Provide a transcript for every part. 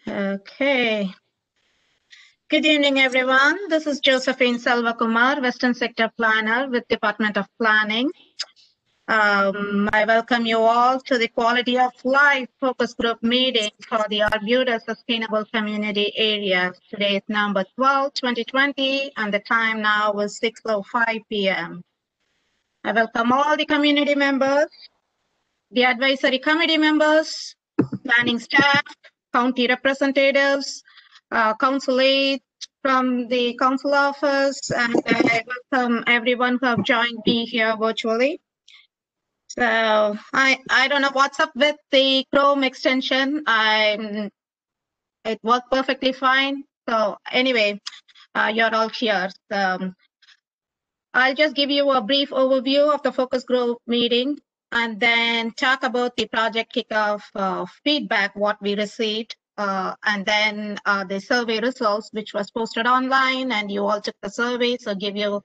Okay. Good evening, everyone. This is Josephine Selvakumar, Western Sector Planner with Department of Planning. I welcome you all to the Quality of Life Focus Group meeting for the Arbutus Sustainable Community Area. Today is November 12, 2020, and the time now is 6:05 p.m. I welcome all the community members, the advisory committee members, planning staff, county representatives, council aides from the council office, and I welcome everyone who have joined me here virtually. So I don't know what's up with the Chrome extension. It worked perfectly fine. So anyway, you're all here. So, I'll just give you a brief overview of the focus group meeting and then talk about the project kickoff feedback, what we received, and then the survey results, which was posted online, and you all took the survey. So give you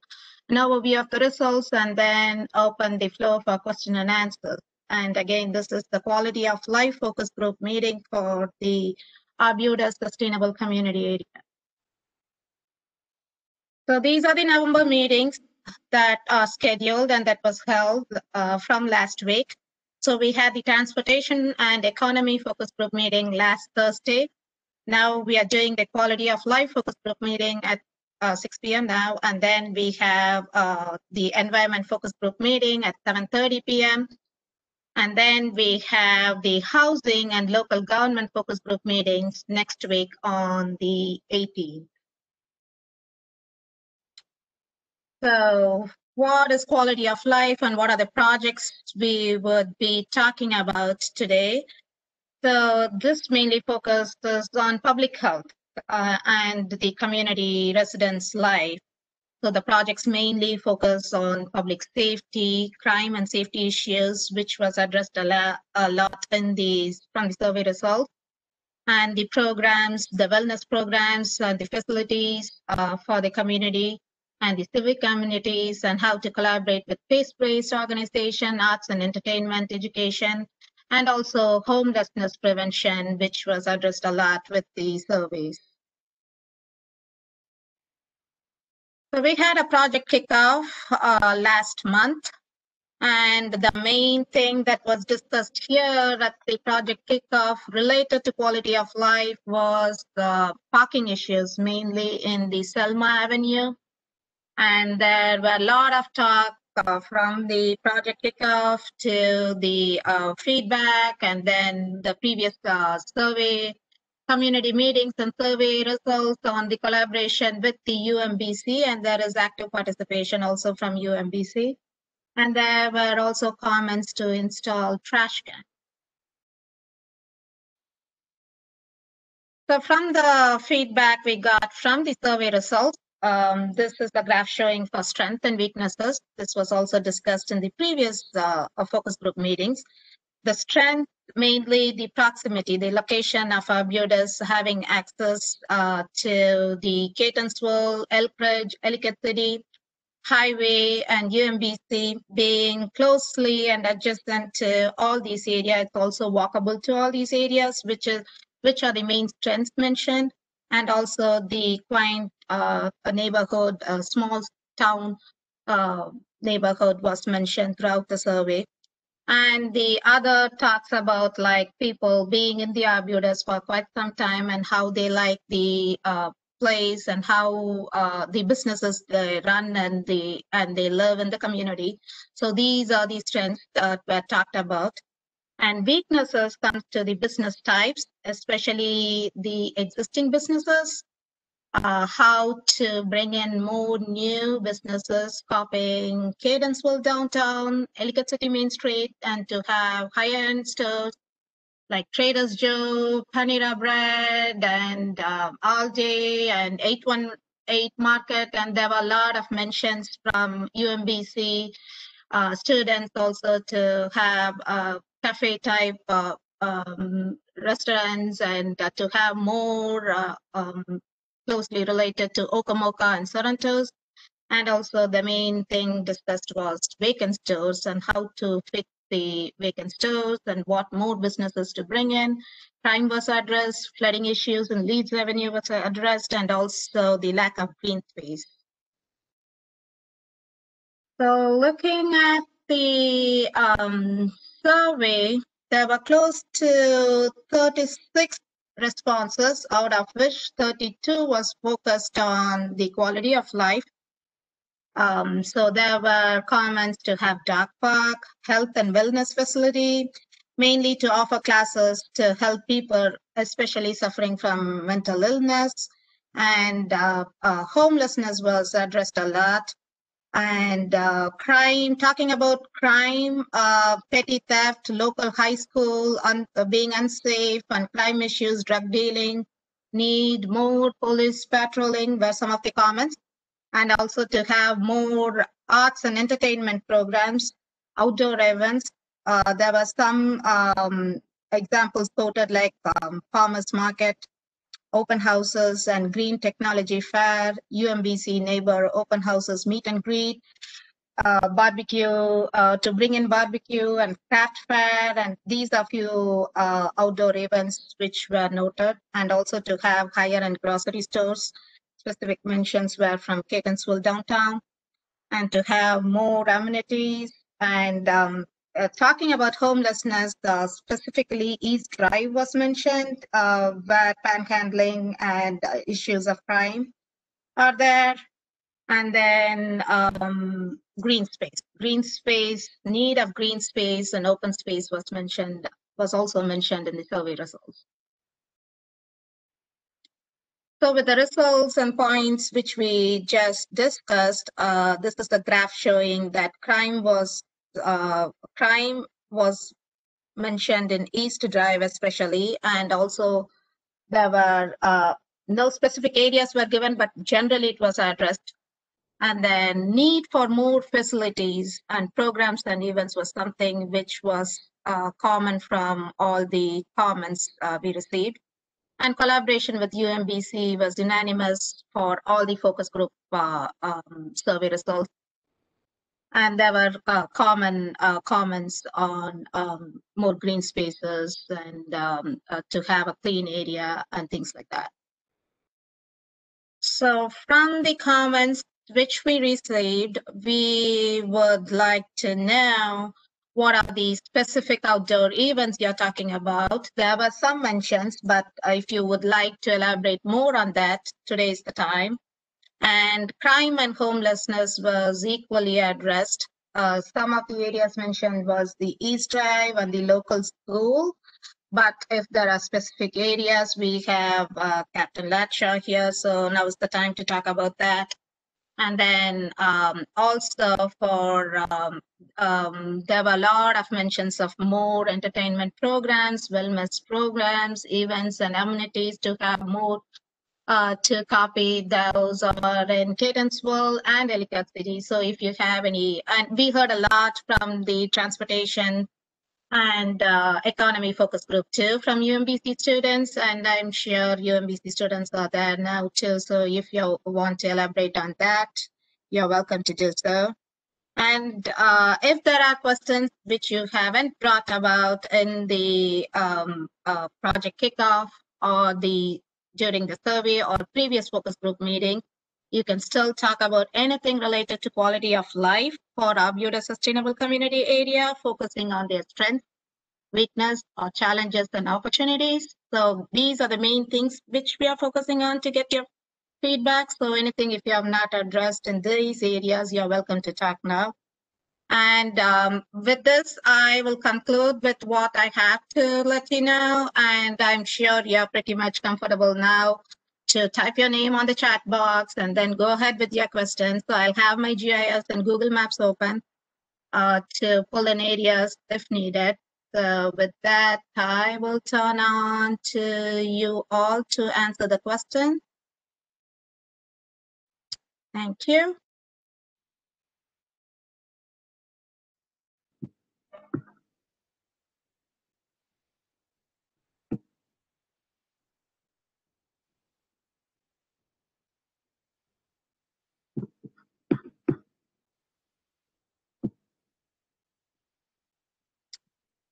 an overview of the results and then open the floor for question and answers. And again, this is the quality of life focus group meeting for the Arbutus Sustainable Community Area. So these are the November meetings that are scheduled and that was held from last week. So we had the transportation and economy focus group meeting last Thursday. Now we are doing the quality of life focus group meeting at 6 p.m. now, and then we have the environment focus group meeting at 7:30 p.m. And then we have the housing and local government focus group meetings next week on the 18th. So what is quality of life and what are the projects we would be talking about today? So this mainly focuses on public health and the community residents' life. So the projects mainly focus on public safety, crime and safety issues, which was addressed a lot in from the survey results. And the programs, the wellness programs, and the facilities for the community and the civic communities, and how to collaborate with faith-based organization, arts and entertainment, education, and also homelessness prevention, which was addressed a lot with the surveys. So we had a project kickoff last month, and the main thing that was discussed here at the project kickoff related to quality of life was the parking issues, mainly in the Selma Avenue. And there were a lot of talk from the project kickoff to the feedback, and then the previous survey, community meetings and survey results on the collaboration with the UMBC, and there is active participation also from UMBC. And there were also comments to install trash cans. So from the feedback we got from the survey results, this is the graph showing for strengths and weaknesses. This was also discussed in the previous focus group meetings. The strength, mainly the proximity, the location of Arbutus having access to the Catonsville, Elkridge, Ellicott City, Highway, and UMBC being closely and adjacent to all these areas. It's also walkable to all these areas, which are the main strengths mentioned, and also the quaint neighborhood, small town neighborhood was mentioned throughout the survey. And the other talks about like people being in the Arbutus for quite some time and how they like the place and how the businesses they run and they live in the community. So these are the strengths that were talked about. And weaknesses comes to the business types, especially the existing businesses, how to bring in more new businesses copying Catonsville downtown, Ellicott City Main Street, and to have higher-end stores like Trader's Joe, Panera Bread, and Aldi, and 818 Market. And there were a lot of mentions from UMBC students also to have cafe type restaurants and to have more closely related to Okamoka and Sorrento's. And also the main thing discussed was vacant stores and how to fit the vacant stores and what more businesses to bring in. Crime was addressed, flooding issues in Leeds Avenue was addressed, and also the lack of green space. So looking at the survey, there were close to 36 responses, out of which 32 was focused on the quality of life. So there were comments to have dog park, health and wellness facility, mainly to offer classes to help people, especially suffering from mental illness, and homelessness was addressed a lot. And crime, talking about crime, petty theft, local high school, being unsafe, and crime issues, drug dealing, need more police patrolling were some of the comments. And also to have more arts and entertainment programs, outdoor events. There were some examples quoted like farmers market, open houses and green technology fair, UMBC neighbor open houses meet and greet, barbecue, to bring in barbecue and craft fair, and these are few outdoor events which were noted, and also to have higher end grocery stores. Specific mentions were from Catonsville downtown, and to have more amenities. And talking about homelessness, specifically East Drive was mentioned, where panhandling and issues of crime are there. And then green space, need of green space and open space was also mentioned in the survey results. So with the results and points which we just discussed, this is the graph showing that crime was mentioned in East Drive especially, and also there were no specific areas were given, but generally it was addressed. And then need for more facilities and programs and events was something which was common from all the comments we received. And collaboration with UMBC was unanimous for all the focus group survey results. And there were common comments on more green spaces and to have a clean area and things like that. So from the comments which we received, we would like to know what are the specific outdoor events you're talking about. There were some mentions, but if you would like to elaborate more on that, today is the time. And crime and homelessness was equally addressed. Some of the areas mentioned was the East Drive and the local school. But if there are specific areas, we have Captain Latshaw here, so now is the time to talk about that. And then also for, there were a lot of mentions of more entertainment programs, wellness programs, events and amenities to have more to copy. Those are in Catonsville and Ellicott City. So if you have any, and we heard a lot from the transportation and economy focus group too from UMBC students, and I'm sure UMBC students are there now too. So if you want to elaborate on that, you're welcome to do so. And if there are questions which you haven't brought about in the project kickoff or during the survey or previous focus group meeting, you can still talk about anything related to quality of life for Arbutus Sustainable Community Area, focusing on their strengths, weakness, or challenges and opportunities. So these are the main things which we are focusing on to get your feedback. So anything if you have not addressed in these areas, you're welcome to talk now. And with this, I will conclude with what I have to let you know. And I'm sure you're pretty much comfortable now to type your name on the chat box and then go ahead with your questions. So I'll have my GIS and Google Maps open to pull in areas if needed. So with that, I will turn on to you all to answer the question. Thank you.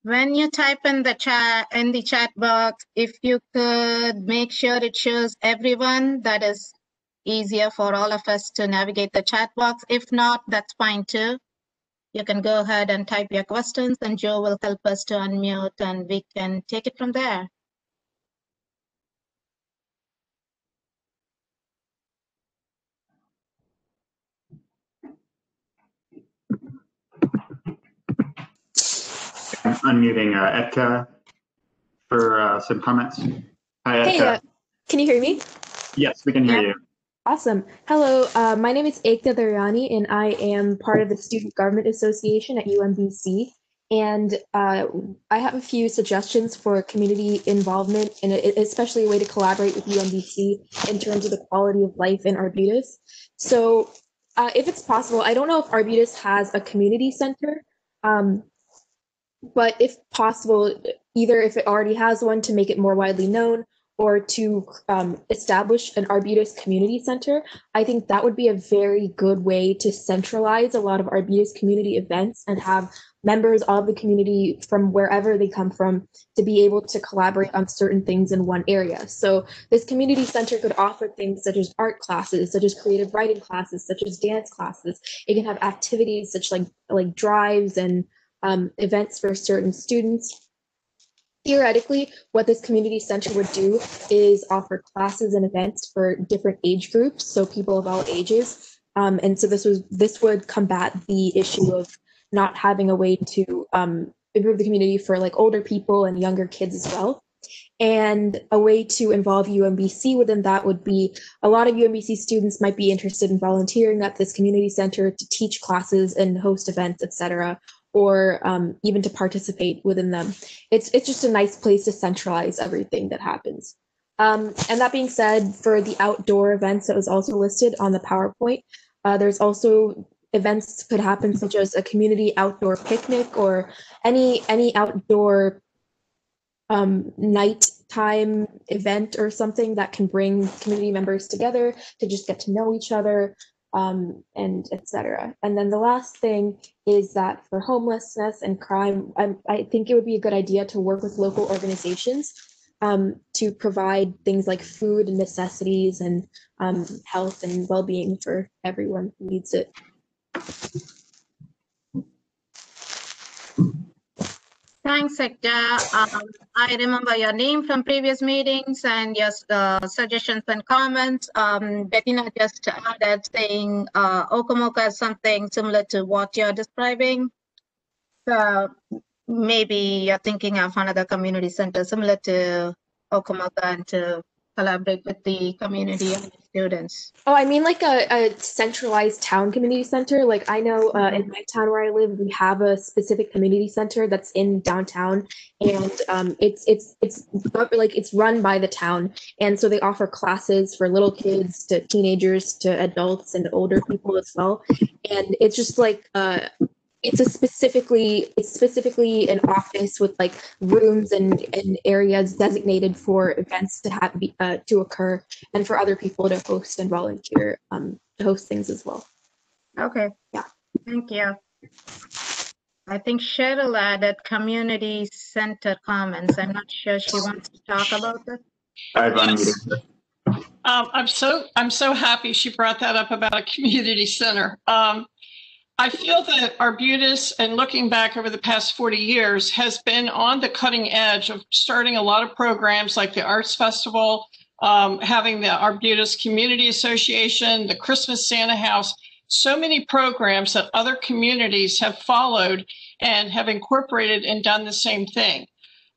When you type in the chat box, if you could make sure it shows everyone, that is easier for all of us to navigate the chat box. If not, that's fine too. You can go ahead and type your questions and Joe will help us to unmute and we can take it from there. I'm unmuting Etka for some comments. Hi, Etka. Hey, can you hear me? Yes, we can hear you. Awesome. Hello, my name is Ekta Daryani, and I am part of the Student Government Association at UMBC. And I have a few suggestions for community involvement, and especially a way to collaborate with UMBC in terms of the quality of life in Arbutus. So if it's possible, I don't know if Arbutus has a community center, but if possible, either if it already has one to make it more widely known, or to establish an Arbutus community center. I think that would be a very good way to centralize a lot of Arbutus community events and have members of the community from wherever they come from to be able to collaborate on certain things in one area. So this community center could offer things such as art classes, such as creative writing classes, such as dance classes. It can have activities such like drives and events for certain students. Theoretically, what this community center would do is offer classes and events for different age groups, so people of all ages. And so this would combat the issue of not having a way to improve the community for like older people and younger kids as well. And a way to involve UMBC within that would be a lot of UMBC students might be interested in volunteering at this community center to teach classes and host events, etc., or even to participate within them. It's just a nice place to centralize everything that happens. And that being said, for the outdoor events that was also listed on the PowerPoint, there's also events could happen such as a community outdoor picnic or any outdoor nighttime event or something that can bring community members together to just get to know each other, and etc. And then the last thing is that for homelessness and crime, I think it would be a good idea to work with local organizations to provide things like food and necessities and health and well-being for everyone who needs it. Thanks, Ekta. I remember your name from previous meetings and your suggestions and comments. Bettina just added saying Okomoka is something similar to what you're describing. So maybe you're thinking of another community center similar to Okomoka and to collaborate with the community and students. Oh, I mean like a centralized town community center. Like I know in my town where I live, we have a specific community center that's in downtown, and it's run by the town, and so they offer classes for little kids to teenagers to adults and older people as well, and it's just like it's specifically an office with like rooms and areas designated for events to occur and for other people to host and volunteer to host things as well. Okay. Yeah. Thank you. I think Cheryl added community center comments. I'm not sure she wants to talk about it. I'm so happy she brought that up about a community center. I feel that Arbutus, and looking back over the past 40 years, has been on the cutting edge of starting a lot of programs like the Arts Festival, having the Arbutus Community Association, the Christmas Santa House, so many programs that other communities have followed and have incorporated and done the same thing.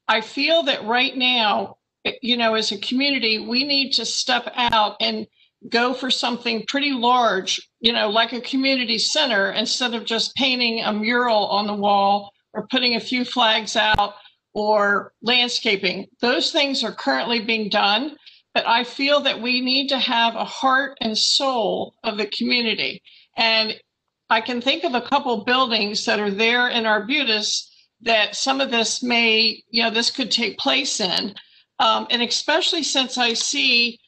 I feel that right now, you know, as a community, we need to step out and go for something pretty large, you know, like a community center, instead of just painting a mural on the wall or putting a few flags out or landscaping. Those things are currently being done, but I feel that we need to have a heart and soul of the community. And I can think of a couple buildings that are there in Arbutus that some of this may, you know, this could take place in. And especially since I see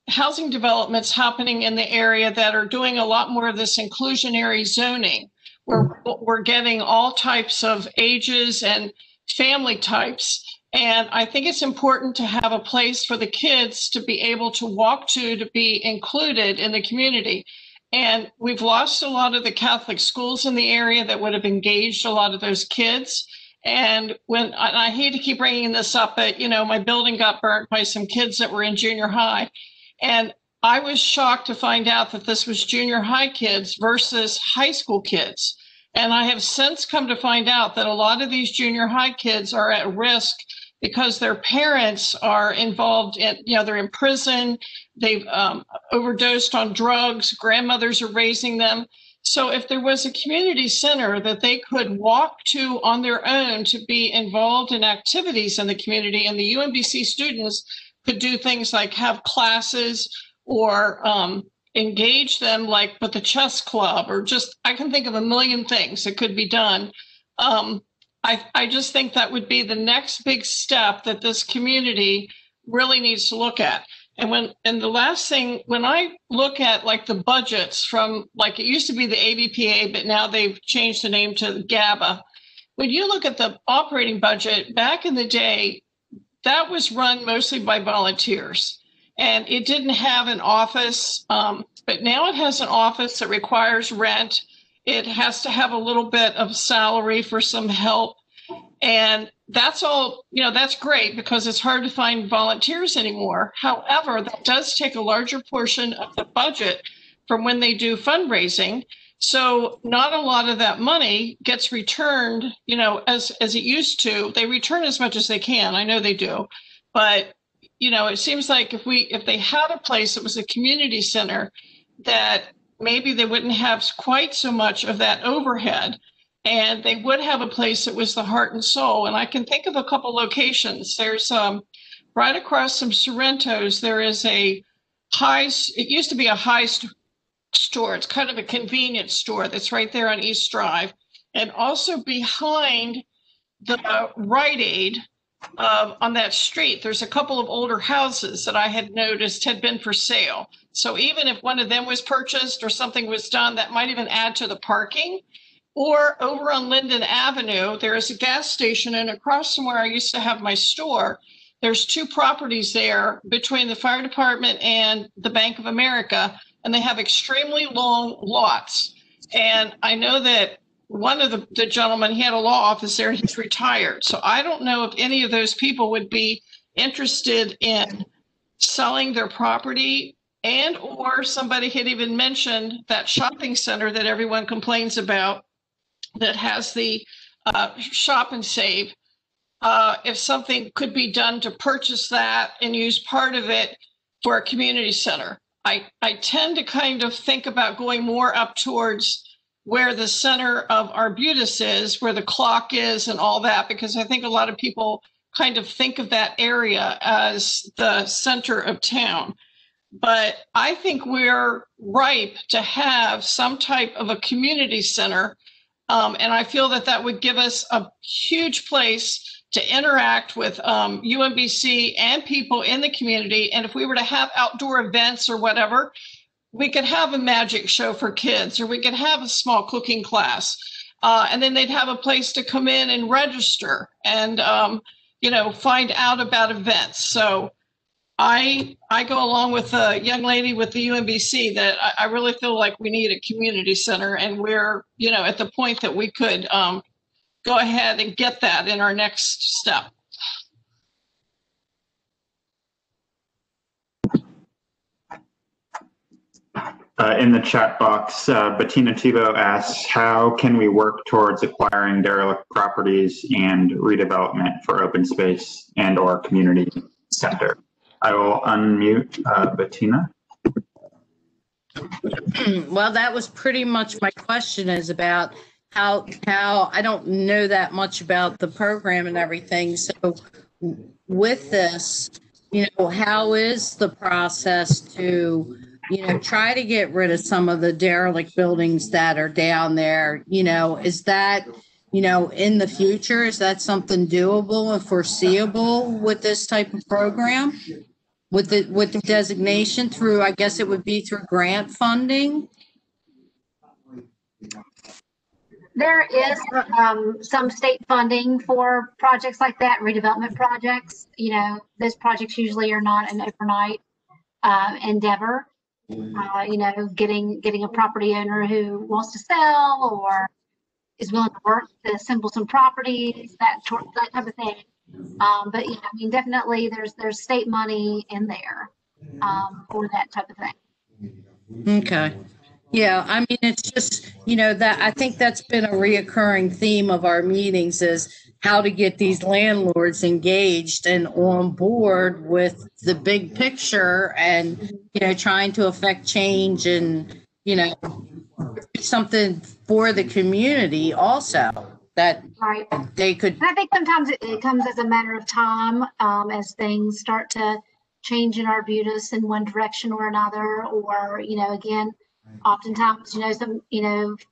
housing developments happening in the area that are doing a lot more of this inclusionary zoning, we're getting all types of ages and family types. And I think it's important to have a place for the kids to be able to walk to be included in the community. And we've lost a lot of the Catholic schools in the area that would have engaged a lot of those kids. And I hate to keep bringing this up, but, you know, my building got burnt by some kids that were in junior high. And I was shocked to find out that this was junior high kids versus high school kids. And I have since come to find out that a lot of these junior high kids are at risk because their parents are involved in, you know, they're in prison, they've overdosed on drugs, grandmothers are raising them. So if there was a community center that they could walk to on their own to be involved in activities in the community, and the UMBC students could do things like have classes or engage them like with the chess club, or just, I can think of a million things that could be done. I just think that would be the next big step that this community really needs to look at. And the last thing, when I look at like the budgets from, like, it used to be the ABPA, but now they've changed the name to GABA. When you look at the operating budget back in the day, that was run mostly by volunteers, and it didn't have an office, but now it has an office that requires rent. It has to have a little bit of salary for some help. And that's all, you know, that's great because it's hard to find volunteers anymore. However, that does take a larger portion of the budget from when they do fundraising. So not a lot of that money gets returned, you know, as it used to. They return as much as they can. I know they do. But, you know, it seems like if they had a place that was a community center, that maybe they wouldn't have quite so much of that overhead, and they would have a place that was the heart and soul. And I can think of a couple locations. There's right across from Sorrento's, there is it used to be a high store. It's kind of a convenience store that's right there on East Drive. And also behind the Rite Aid on that street, there's a couple of older houses that I had noticed had been for sale. So even if one of them was purchased or something was done, that might even add to the parking. Or over on Linden Avenue, there is a gas station, and across from where I used to have my store, there's two properties there between the fire department and the Bank of America, and they have extremely long lots. And I know that one of the gentlemen, he had a law office there and he's retired. So I don't know if any of those people would be interested in selling their property. And or somebody had even mentioned that shopping center that everyone complains about that has the shop and save. If something could be done to purchase that and use part of it for a community center. I tend to kind of think about going more up towards where the center of Arbutus is, where the clock is and all that, because I think a lot of people kind of think of that area as the center of town. But I think we're ripe to have some type of a community center. And I feel that that would give us a huge place to interact with UMBC and people in the community. And if we were to have outdoor events or whatever, we could have a magic show for kids, or we could have a small cooking class. And then they'd have a place to come in and register and, you know, find out about events. So I go along with a young lady with the UMBC that I really feel like we need a community center, and we're, you know, at the point that we could go ahead and get that in our next step. In the chat box, Bettina Thibault asks, how can we work towards acquiring derelict properties and redevelopment for open space and or community center? I will unmute Bettina. Well, that was pretty much my question, is about how I don't know that much about the program and everything. So with this, you know, how is the process to, you know, try to get rid of some of the derelict buildings that are down there? You know, is that, you know, in the future, is that something doable and foreseeable with this type of program? With the designation through, I guess it would be through grant funding? There is some state funding for projects like that, redevelopment projects. Those projects usually are not an overnight endeavor. Getting a property owner who wants to sell or is willing to work to assemble some properties, that type of thing. But yeah, I mean, definitely there's state money in there for that type of thing. Okay. Yeah, I mean, it's just, that I think that's been a reoccurring theme of our meetings is how to get these landlords engaged and on board with the big picture and, trying to affect change and, something for the community also that Right. they could. And I think sometimes it comes as a matter of time as things start to change in Arbutus in one direction or another, or, again, oftentimes, some,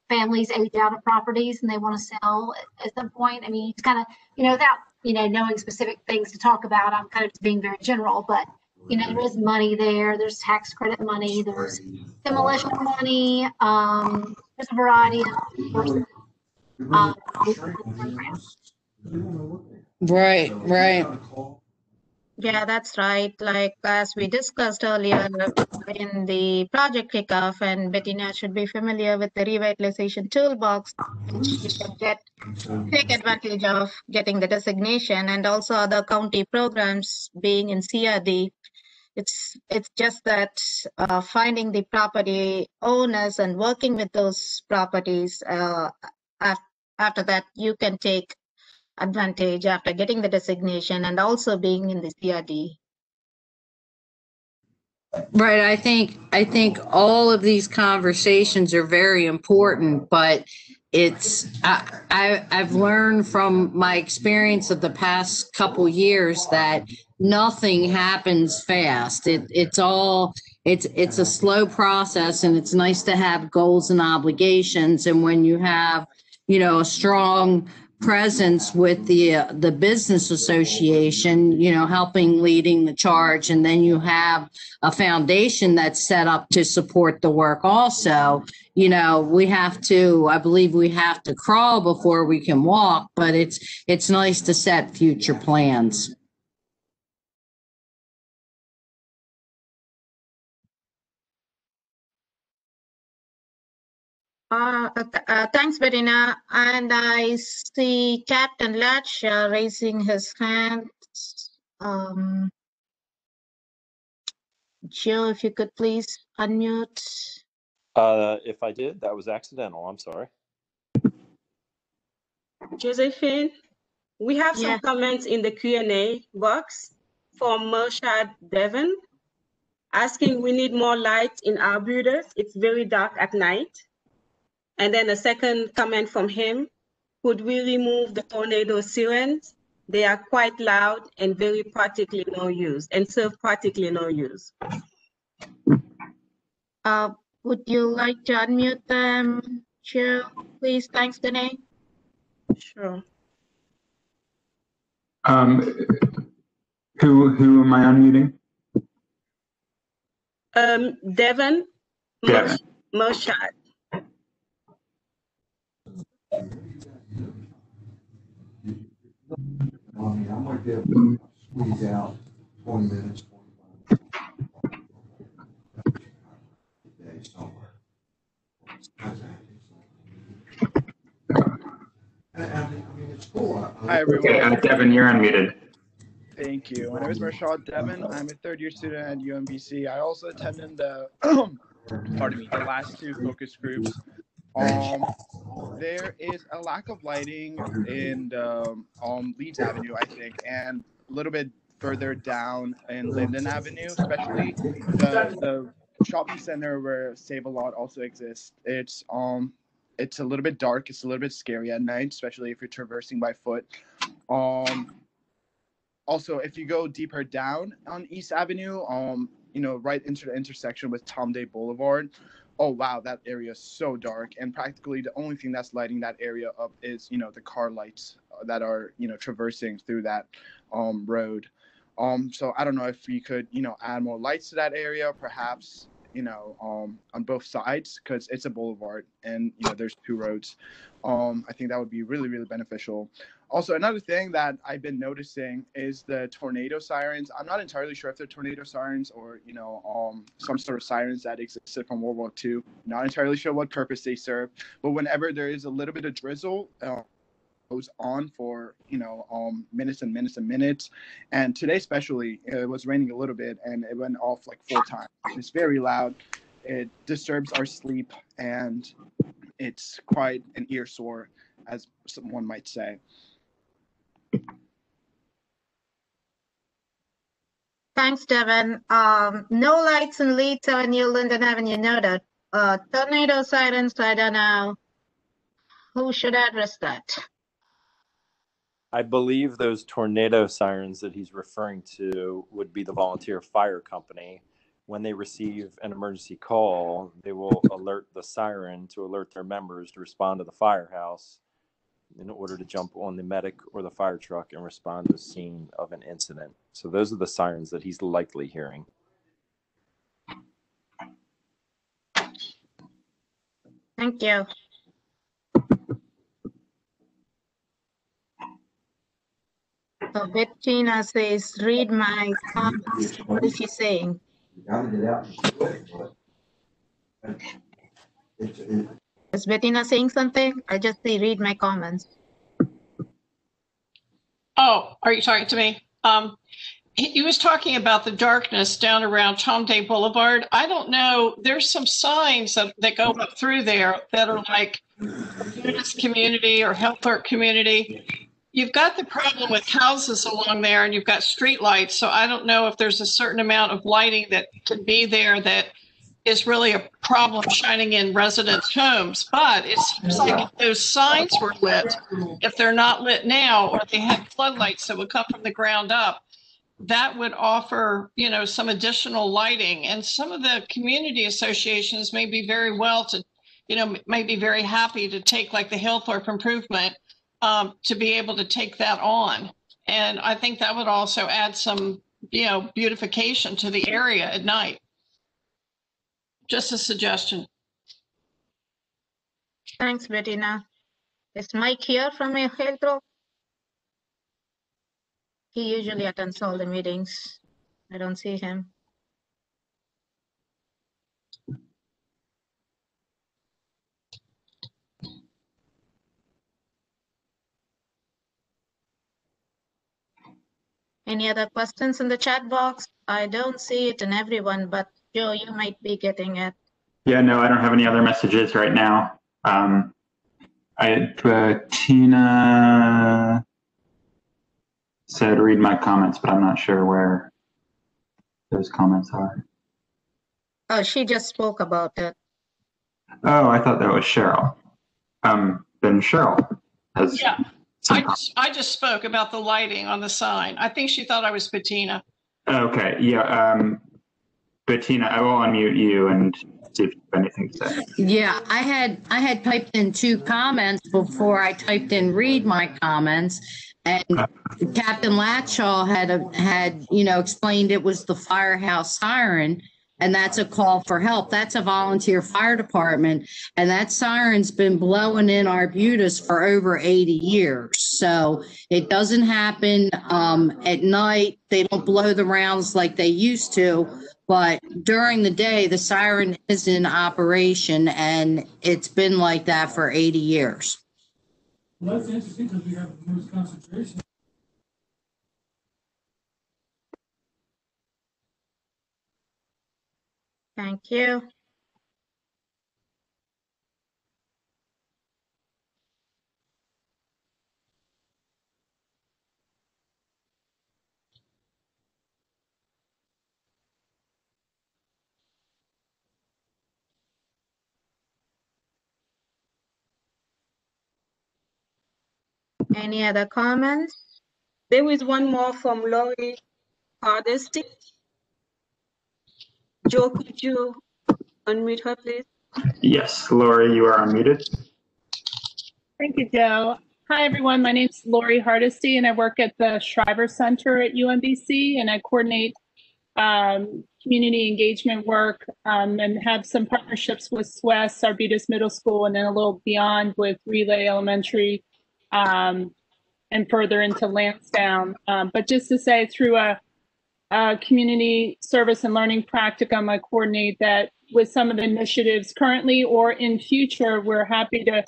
families age out of properties and they want to sell at some point. I mean, it's kind of, without, knowing specific things to talk about, I'm kind of just being very general, but, there is money there. There's tax credit money. There's demolition money. There's a variety of Right. Yeah, that's right. Like as we discussed earlier in the project kickoff, and Bettina should be familiar with the revitalization toolbox, which you can take advantage of getting the designation, and also other county programs being in CRD. It's just that finding the property owners and working with those properties. After that, you can take advantage after getting the designation and also being in the CRD. Right. I think all of these conversations are very important, but I've learned from my experience of the past couple years that nothing happens fast. It's a slow process, and it's nice to have goals and obligations. And when you have, a strong presence with the business association, helping leading the charge, and then you have a foundation that's set up to support the work also. I believe we have to crawl before we can walk, but it's nice to set future plans. Thanks, Bettina. And I see Captain Latch raising his hand. Joe, if you could please unmute. If I did, that was accidental. I'm sorry. Josephine, we have some comments in the Q&A box from Mershad Devon asking, we need more light in Arbutus. It's very dark at night. And then a second comment from him, could we remove the tornado sirens? They are quite loud and very practically no use and serve practically no use. Would you like to unmute them, Joe? Please, thanks, Danae. Sure. Who am I unmuting? Devon. Mershad. I might be able to squeeze out 20 minutes. Hi, everyone. Okay, Devin, you're unmuted. Thank you. My name is Mershad Devon. I'm a third-year student at UMBC. I also attended the last two focus groups. There is a lack of lighting in the Leeds Avenue, I think, and a little bit further down in Linden Avenue, especially the shopping center where Save a Lot also exists. It's a little bit dark. It's a little bit scary at night, especially if you're traversing by foot. Also, if you go deeper down on East Avenue, right into the intersection with Tom Day Boulevard, oh wow, that area is so dark, and practically the only thing that's lighting that area up is the car lights that are traversing through that road. So I don't know if we could add more lights to that area, perhaps on both sides, because it's a boulevard and there's two roads. I think that would be really, really beneficial. Also, another thing that I've been noticing is the tornado sirens. I'm not entirely sure if they're tornado sirens or some sort of sirens that existed from World War II. Not entirely sure what purpose they serve, but whenever there is a little bit of drizzle, goes on for minutes and minutes and minutes. And today especially, it was raining a little bit and it went off like 4 times. It's very loud. It disturbs our sleep, and it's quite an ear sore, as someone might say. Thanks, Devin. No lights in Leeds Avenue, Linden Avenue noted. Tornado sirens, I don't know. Who should address that? I believe those tornado sirens that he's referring to would be the volunteer fire company. When they receive an emergency call, they will alert the siren to alert their members to respond to the firehouse in order to jump on the medic or the fire truck and respond to the scene of an incident. So those are the sirens that he's likely hearing. Thank you. So Bettina says, read my comments. What is she saying? Is Bettina saying something? I just say, read my comments. Oh, are you talking to me? He was talking about the darkness down around Tom Day Boulevard. I don't know. There's some signs that go up through there that are like Arbutus community or Health Alert community. You've got the problem with houses along there, and you've got street lights. So I don't know if there's a certain amount of lighting that can be there that is really a problem shining in residents' homes. But it seems like if those signs were lit, if they're not lit now, or if they had floodlights that would come from the ground up, that would offer, some additional lighting. And some of the community associations may be very well to, may be very happy to take like the Hillthorpe improvement to be able to take that on. And I think that would also add some, beautification to the area at night. Just a suggestion. Thanks, Bettina. Is Mike here from Hillthorpe? He usually attends all the meetings. I don't see him. Any other questions in the chat box? I don't see it in everyone, but Joe, you might be getting it. Yeah, no, I don't have any other messages right now. Bettina said read my comments, but I'm not sure where those comments are. Oh, she just spoke about it. Oh, I thought that was Cheryl. Then Cheryl has. Yeah, I just spoke about the lighting on the sign. I think she thought I was Bettina. Okay, yeah. Bettina, I will unmute you and see if you have anything to say. Yeah, I had typed in 2 comments before I typed in read my comments, and Captain Latshaw had explained it was the firehouse siren, and that's a call for help. That's a volunteer fire department, and that siren's been blowing in Arbutus for over 80 years. So it doesn't happen at night. They don't blow the rounds like they used to, but during the day, the siren is in operation, and it's been like that for 80 years. Well, that's interesting because we have the most concentration. Thank you. Any other comments? There is one more from Lori Hardesty. Joe, could you unmute her, please? Yes, Lori, you are unmuted. Thank you, Joe. Hi, everyone. My name is Lori Hardesty, and I work at the Shriver Center at UMBC, and I coordinate community engagement work, and have some partnerships with SWES, Arbutus Middle School, and then a little beyond with Relay Elementary, and further into Lansdowne. But just to say, through a community service and learning practicum, I coordinate that with some of the initiatives currently or in future. We're happy to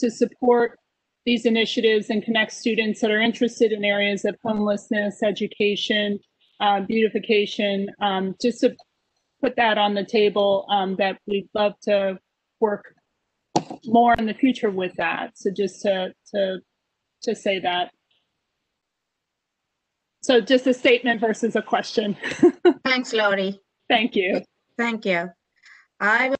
support these initiatives and connect students that are interested in areas of homelessness, education, beautification, just to put that on the table, that we'd love to work more in the future with that. So just to say that. So just a statement versus a question. Thanks, Lori. Thank you. Thank you. I will.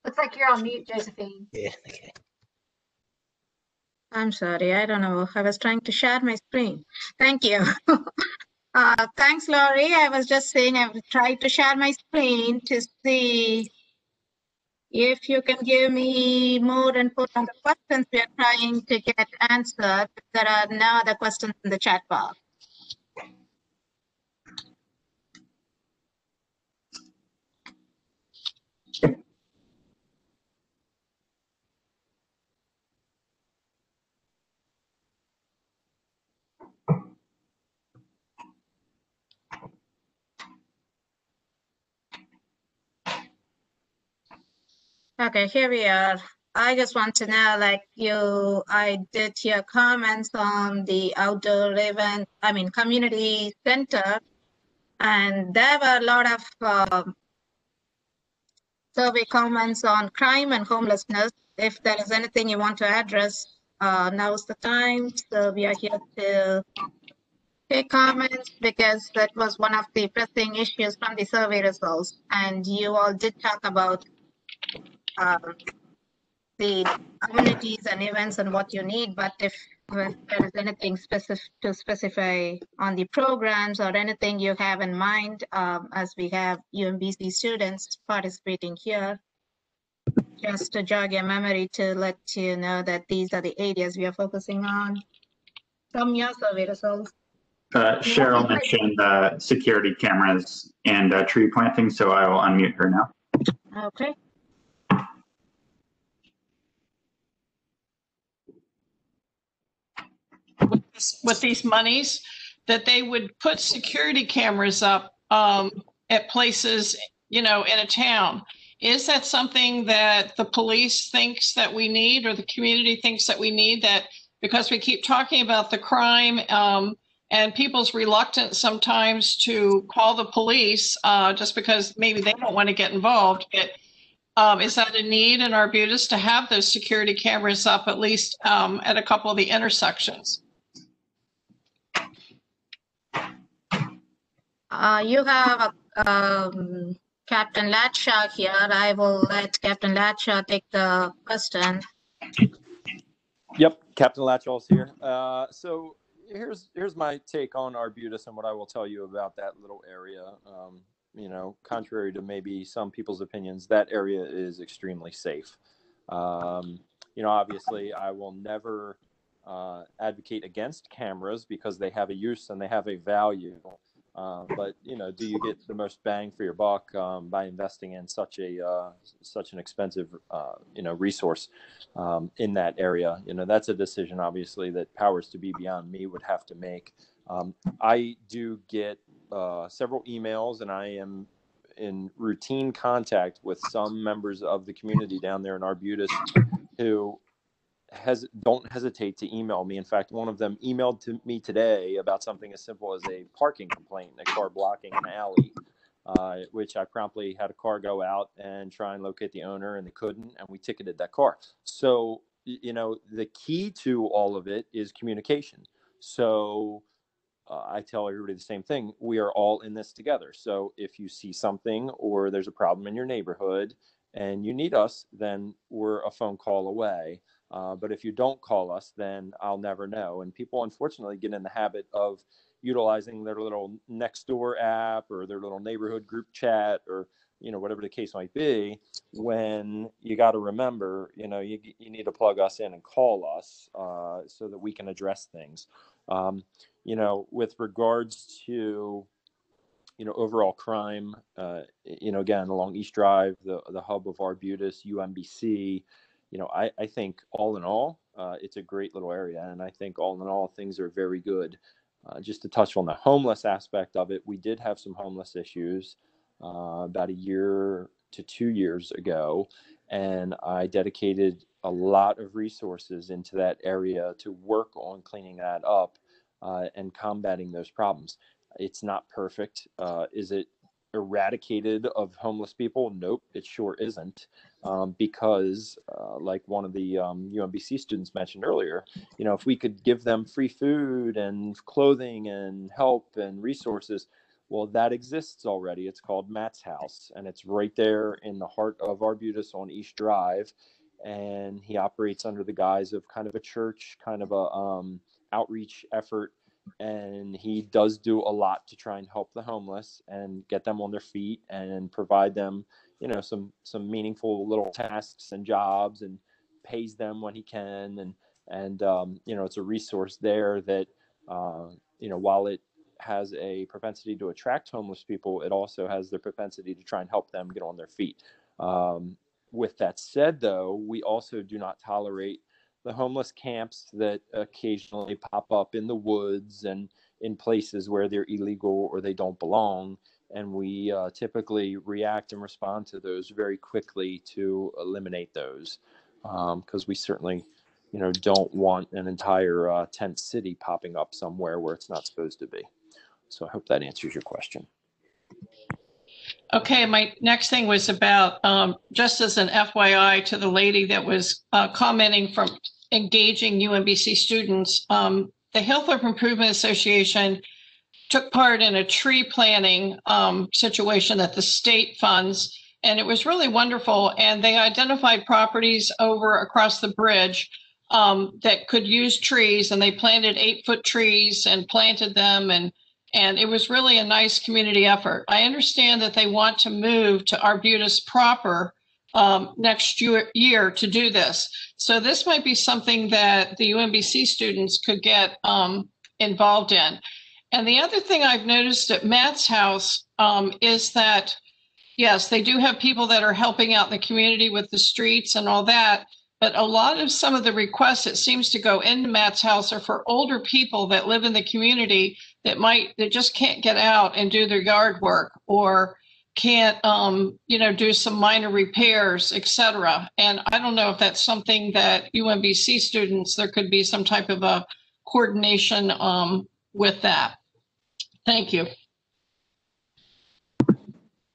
Looks like you're on mute, Josephine. Yeah, okay. I'm sorry, I don't know. I was trying to share my screen. Thank you. Thanks, Laurie. I was just saying I've tried to share my screen to see if you can give me more input on the questions we are trying to get answered. If there are no other questions in the chat box. Okay, here we are. I just want to know, like I did hear comments on the outdoor event, community center, and there were a lot of survey comments on crime and homelessness. If there is anything you want to address, now's the time. So we are here to take comments because that was one of the pressing issues from the survey results. And you all did talk about the amenities and events and what you need, but if there is anything specific to specify on the programs or anything you have in mind, as we have UMBC students participating here, just to jog your memory to let you know that these are the areas we are focusing on from your survey results. Cheryl mentioned security cameras and tree planting, so I will unmute her now. Okay. With these monies, that they would put security cameras up at places, in a town. Is that something that the police thinks that we need, or the community thinks that we need, that because we keep talking about the crime and people's reluctance sometimes to call the police just because maybe they don't want to get involved? But is that a need in Arbutus to have those security cameras up, at least at a couple of the intersections? You have Captain Latshaw here. I will let Captain Latshaw take the question. Yep, Captain Latchall's here. So here's my take on Arbutus and what I will tell you about that little area. Contrary to maybe some people's opinions, that area is extremely safe. Obviously, I will never advocate against cameras because they have a use and they have a value. But do you get the most bang for your buck by investing in such an expensive resource in that area? That's a decision obviously that powers to be beyond me would have to make. I do get several emails, and I am in routine contact with some members of the community down there in Arbutus who don't hesitate to email me. In fact, one of them emailed to me today about something as simple as a parking complaint, a car blocking an alley, which I promptly had a car go out and try and locate the owner, and they couldn't, and we ticketed that car. So, the key to all of it is communication. So I tell everybody the same thing. We are all in this together. So if you see something or there's a problem in your neighborhood and you need us, then we're a phone call away. But if you don't call us, then I'll never know. And people, unfortunately, get in the habit of utilizing their little Nextdoor app or their little neighborhood group chat or, whatever the case might be, when you got to remember, you need to plug us in and call us so that we can address things. With regards to, overall crime, again, along East Drive, the hub of Arbutus, UMBC, I think all in all, it's a great little area. And I think all in all, things are very good. Just to touch on the homeless aspect of it, we did have some homeless issues about a year to 2 years ago. And I dedicated a lot of resources into that area to work on cleaning that up and combating those problems. It's not perfect. Is it eradicated of homeless people? Nope, it sure isn't. Because like one of the UMBC students mentioned earlier, if we could give them free food and clothing and help and resources, well, that exists already. It's called Matt's House, and it's right there in the heart of Arbutus on East Drive. And he operates under the guise of kind of a church, kind of a outreach effort. And he does do a lot to try and help the homeless and get them on their feet and provide them, some meaningful little tasks and jobs, and pays them when he can. And it's a resource there that, while it has a propensity to attract homeless people, it also has the propensity to try and help them get on their feet. With that said, though, we also do not tolerate the homeless camps that occasionally pop up in the woods and in places where they're illegal or they don't belong. And we typically react and respond to those very quickly to eliminate those, because we certainly, don't want an entire tent city popping up somewhere where it's not supposed to be. So I hope that answers your question. Okay, my next thing was about, just as an FYI to the lady that was commenting from engaging UMBC students, the Hillthorpe Improvement Association took part in a tree planting situation that the state funds, and it was really wonderful. And they identified properties over across the bridge that could use trees, and they planted 8-foot trees and planted them, and it was really a nice community effort. I understand that they want to move to Arbutus proper next year to do this. So this might be something that the UMBC students could get involved in. And the other thing I've noticed at Matt's House is that, yes, they do have people that are helping out the community with the streets and all that. But a lot of some of the requests that seems to go into Matt's House are for older people that live in the community that just can't get out and do their yard work, or can't, do some minor repairs, etc. And I don't know if that's something that UMBC students, there could be some type of a coordination with that. Thank you.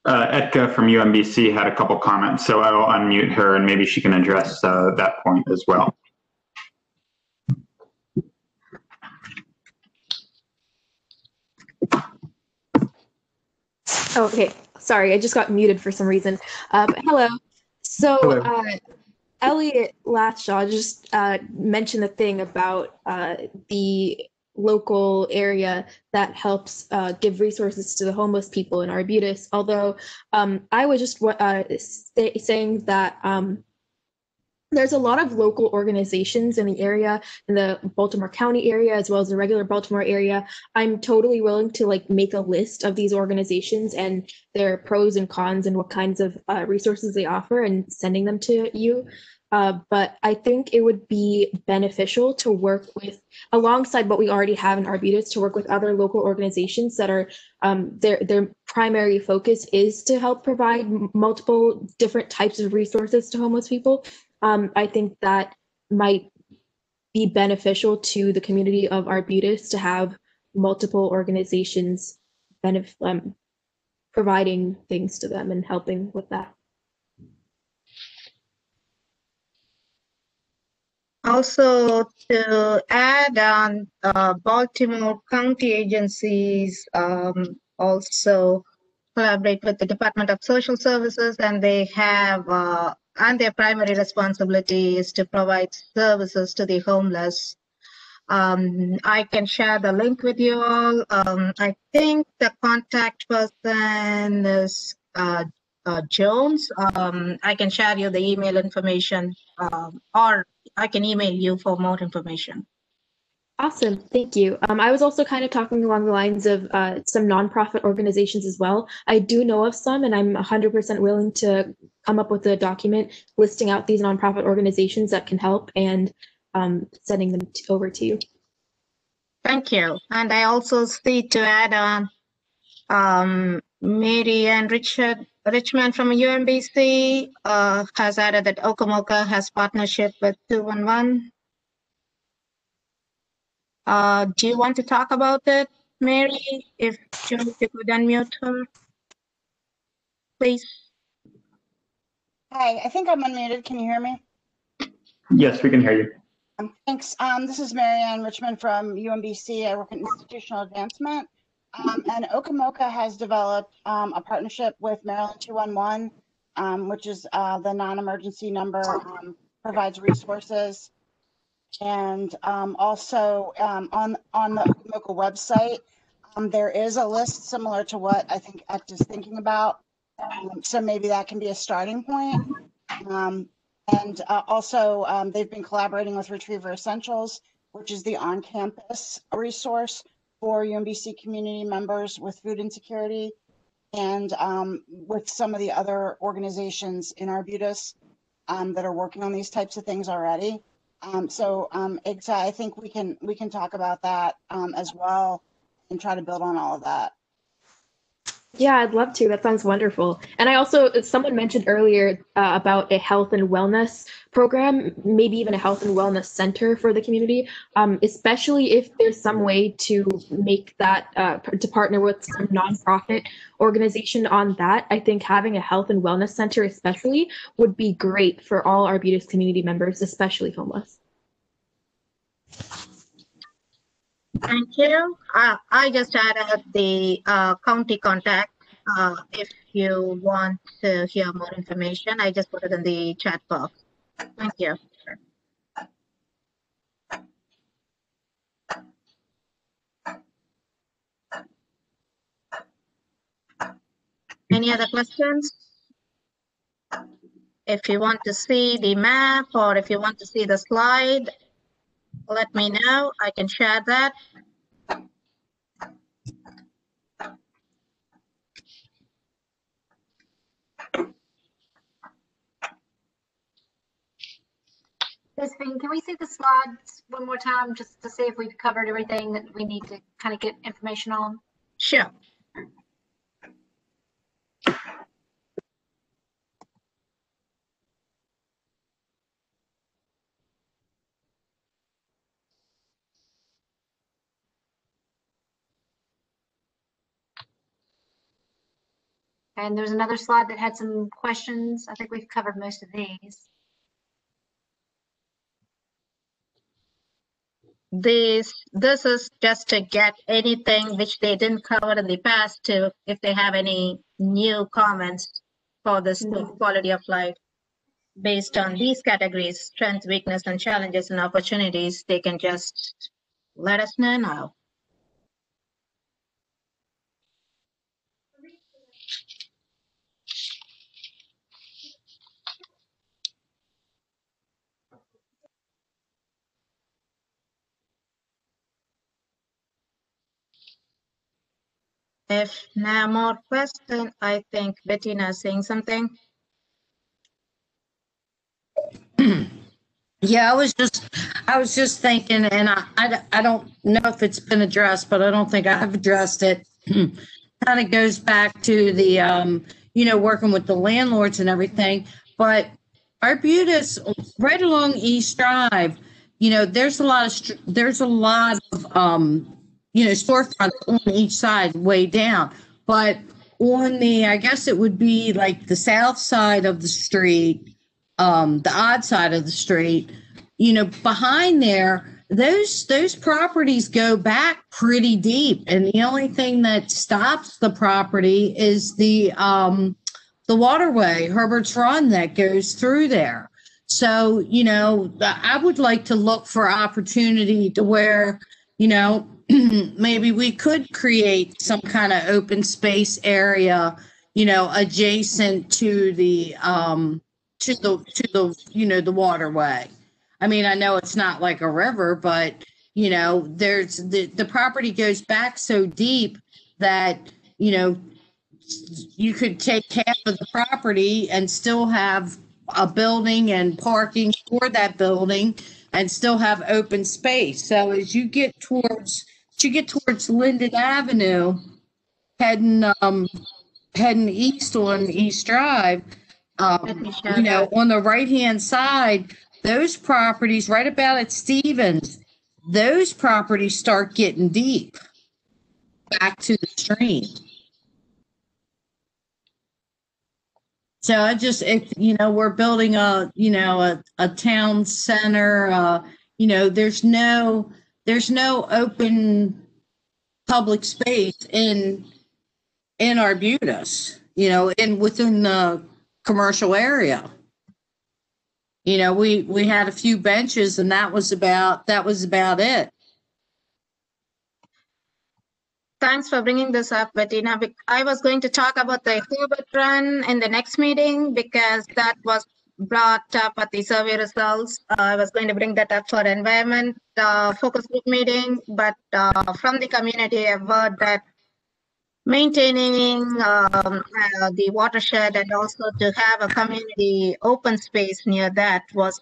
Etka from UMBC had a couple comments, so I will unmute her and maybe she can address that point as well. Okay, sorry, I just got muted for some reason. Hello. So Elliot Latshaw just mentioned the thing about the local area that helps give resources to the homeless people in Arbutus. Although I was just saying that there's a lot of local organizations in the area, in the Baltimore County area, as well as the regular Baltimore area. I'm totally willing to make a list of these organizations and their pros and cons and what kinds of resources they offer and sending them to you. But I think it would be beneficial to work with, alongside what we already have in Arbutus, to work with other local organizations that are, their primary focus is to help provide multiple different types of resources to homeless people. I think that might be beneficial to the community of Arbutus to have multiple organizations providing things to them and helping with that. Also, to add on, Baltimore County agencies also collaborate with the Department of Social Services, and they have and their primary responsibility is to provide services to the homeless. I can share the link with you all. I think the contact person is Jones. I can share you the email information, or I can email you for more information. Awesome, thank you. I was also kind of talking along the lines of some nonprofit organizations as well. I do know of some, and I'm 100% willing to come up with a document listing out these nonprofit organizations that can help and sending them over to you. Thank you. And I also see to add on, Mary and Richmond from UMBC has added that Okomoka has partnership with 211. Do you want to talk about it, Mary? If you could unmute her, please. Hi, I think I'm unmuted. Can you hear me? Yes, we can hear you. Thanks. This is Marianne Richmond from UMBC. I work in institutional advancement. And Okomoka has developed a partnership with Maryland 211, which is the non-emergency number, provides resources. And also on the Okomoka website, there is a list similar to what I think ACT is thinking about. So maybe that can be a starting point. And also, they've been collaborating with Retriever Essentials, which is the on-campus resource for UMBC community members with food insecurity, and with some of the other organizations in Arbutus that are working on these types of things already. I think we can talk about that as well and try to build on all of that. Yeah, I'd love to. That sounds wonderful. And I also, someone mentioned earlier about a health and wellness program, maybe even a health and wellness center for the community, especially if there's some way to make that, to partner with some nonprofit organization on that. I think having a health and wellness center especially would be great for all Arbutus community members, especially homeless. Thank you. I just added the county contact. If you want to hear more information, I just put it in the chat box. Thank you. Any other questions? If you want to see the map or if you want to see the slide, let me know. I can share that. Josephine, can we see the slides one more time just to see if we've covered everything that we need to kind of get information on? Sure. And there's another slide that had some questions. I think we've covered most of these. This is just to get anything which they didn't cover in the past to, if they have any new comments for this quality of life based on these categories, strength, weakness, and challenges and opportunities, they can just let us know now. If no more questions, I think Bettina is saying something. Yeah, I was just thinking, and I don't know if it's been addressed, but I don't think I've addressed it. Kind of goes back to the, working with the landlords and everything. But Arbutus, right along East Drive, there's a lot of storefronts on each side, way down. But on the, I guess it would be like the south side of the street, the odd side of the street, behind there, those properties go back pretty deep. And the only thing that stops the property is the waterway, Herbert's Run, that goes through there. So, I would like to look for opportunity to where, maybe we could create some kind of open space area, adjacent to the the waterway. I mean, I know it's not like a river, but there's the property goes back so deep that you could take half of the property and still have a building and parking for that building and still have open space. So as you get towards Linden Avenue, heading east on East Drive, on the right-hand side, those properties right about at Stevens, those properties start getting deep back to the stream. So we're building a town center, there's no open public space in Arbutus, within the commercial area. We had a few benches and that was about it. Thanks for bringing this up, Bettina. I was going to talk about the Herbert Run in the next meeting because that was brought up at the survey results. I was going to bring that up for environment focus group meeting, but from the community, I've heard that maintaining the watershed and also to have a community open space near that was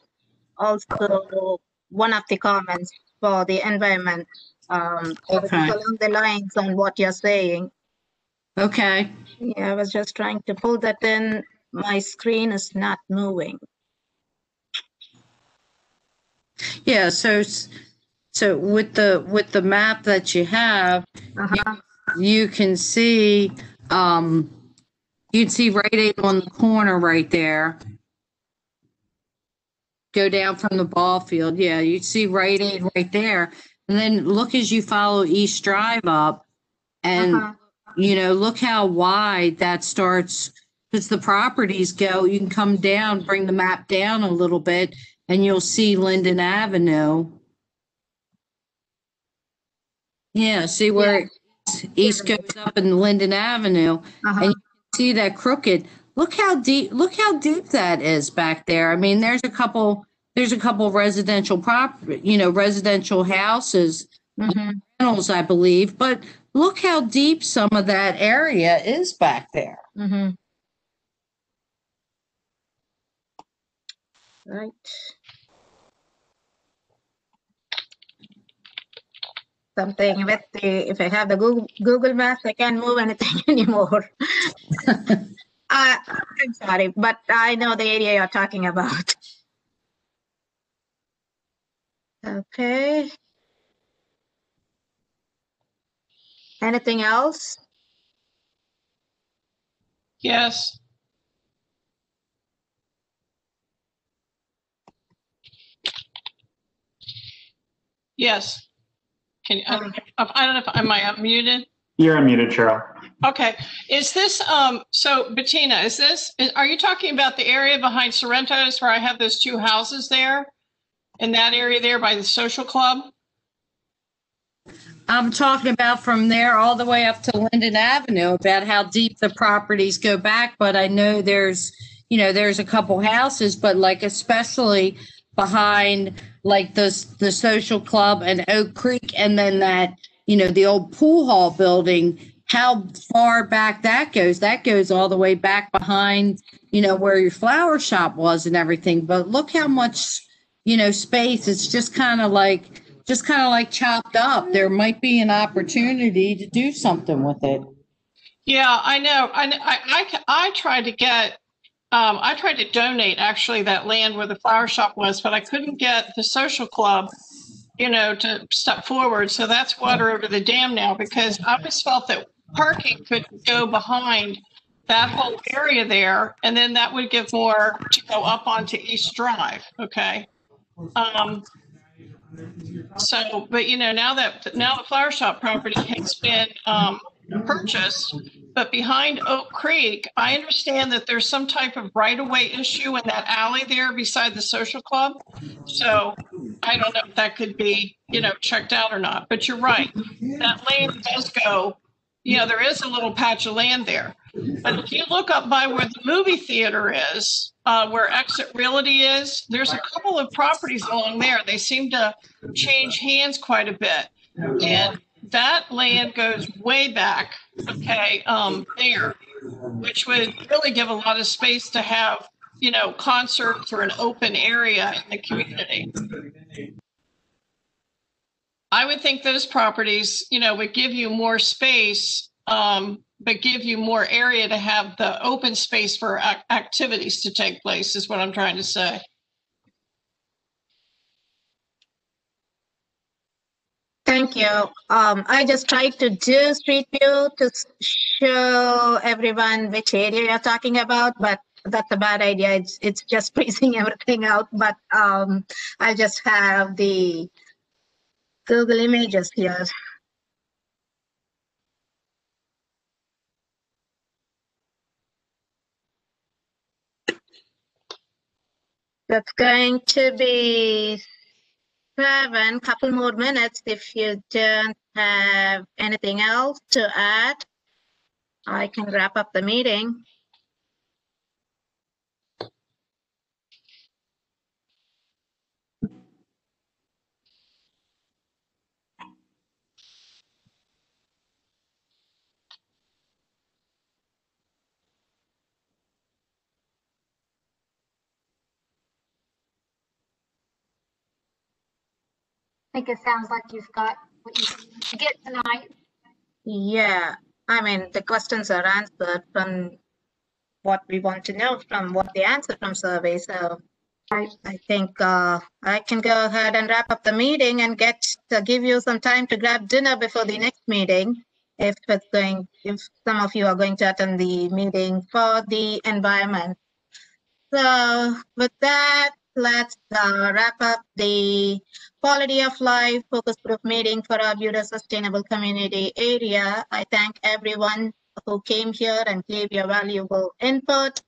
also one of the comments for the environment. Okay. Along the lines on what you're saying. Okay. Yeah, I was just trying to pull that in. My screen is not moving. Yeah, so with the map that you have, you can see Rite Aid on the corner right there. Go down from the ball field. Yeah, you see Rite Aid right there. And then look as you follow East Drive up and, look how wide that starts because the properties go. You can come down, bring the map down a little bit, and you'll see Linden Avenue. Yeah, see where East goes up in Linden Avenue. And you can see that crooked. Look how deep that is back there. I mean, there's a couple residential residential houses, rentals, I believe, but look how deep some of that area is back there. Right. Something with if I have the Google Maps, I can't move anything anymore. I'm sorry, but I know the area you're talking about. Okay. Anything else? Yes. Yes. Can you, I don't know if am I unmuted? You're unmuted, Cheryl. Okay. Is this so Bettina, are you talking about the area behind Sorrento's where I have those two houses there? In that area there by the social club? I'm talking about from there all the way up to Linden Avenue, about how deep the properties go back. But I know there's a couple houses, but like especially behind like the social club and Oak Creek, and then that, the old pool hall building, how far back that goes all the way back behind, where your flower shop was and everything. But look how much, space. It's just kind of like chopped up. There might be an opportunity to do something with it. Yeah, I know. I tried to get, I tried to donate actually that land where the flower shop was, but I couldn't get the social club, to step forward. So that's water over the dam now, because I always felt that parking could go behind that whole area there, and then that would give more to go up onto East Drive. Okay. So, but now the flower shop property has been purchased, but behind Oak Creek, I understand that there's some type of right-of-way issue in that alley there beside the social club. So I don't know if that could be, checked out or not, but you're right. That lane does go, there is a little patch of land there. But if you look up by where the movie theater is, where Exit Realty is, there's a couple of properties along there. They seem to change hands quite a bit. And that land goes way back, okay, there, which would really give a lot of space to have, you know, concerts or an open area in the community. I would think those properties, you know, would give you more space, but give you more area to have the open space for activities to take place, is what I'm trying to say. Thank you. I just tried to do street view to show everyone which area you're talking about, but that's a bad idea. It's just freezing everything out, but I just have the Google images here. That's going to be 7, couple more minutes. If you don't have anything else to add, I can wrap up the meeting. I think it sounds like you've got what you need to get tonight. Yeah, I mean, the questions are answered from what we want to know from what they answered from survey. So I think I can go ahead and wrap up the meeting and get to give you some time to grab dinner before the next meeting. If some of you are going to attend the meeting for the environment. So with that, let's wrap up the quality of life focus group meeting for our Arbutus Sustainable Community Area. I thank everyone who came here and gave your valuable input.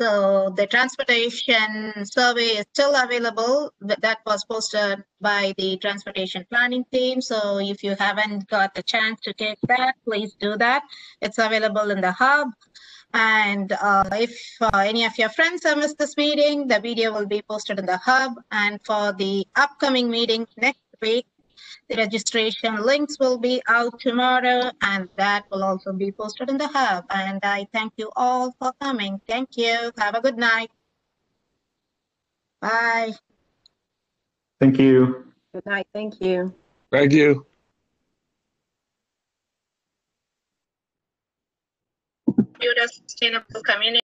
So the transportation survey is still available. That was posted by the transportation planning team. So if you haven't got the chance to take that, please do that. It's available in the hub. And if any of your friends have missed this meeting, the video will be posted in the hub. And for the upcoming meeting next week, the registration links will be out tomorrow, and that will also be posted in the hub. And I thank you all for coming. Thank you. Have a good night. Bye. Thank you. Good night. Thank you. Thank you. Sustainable Community.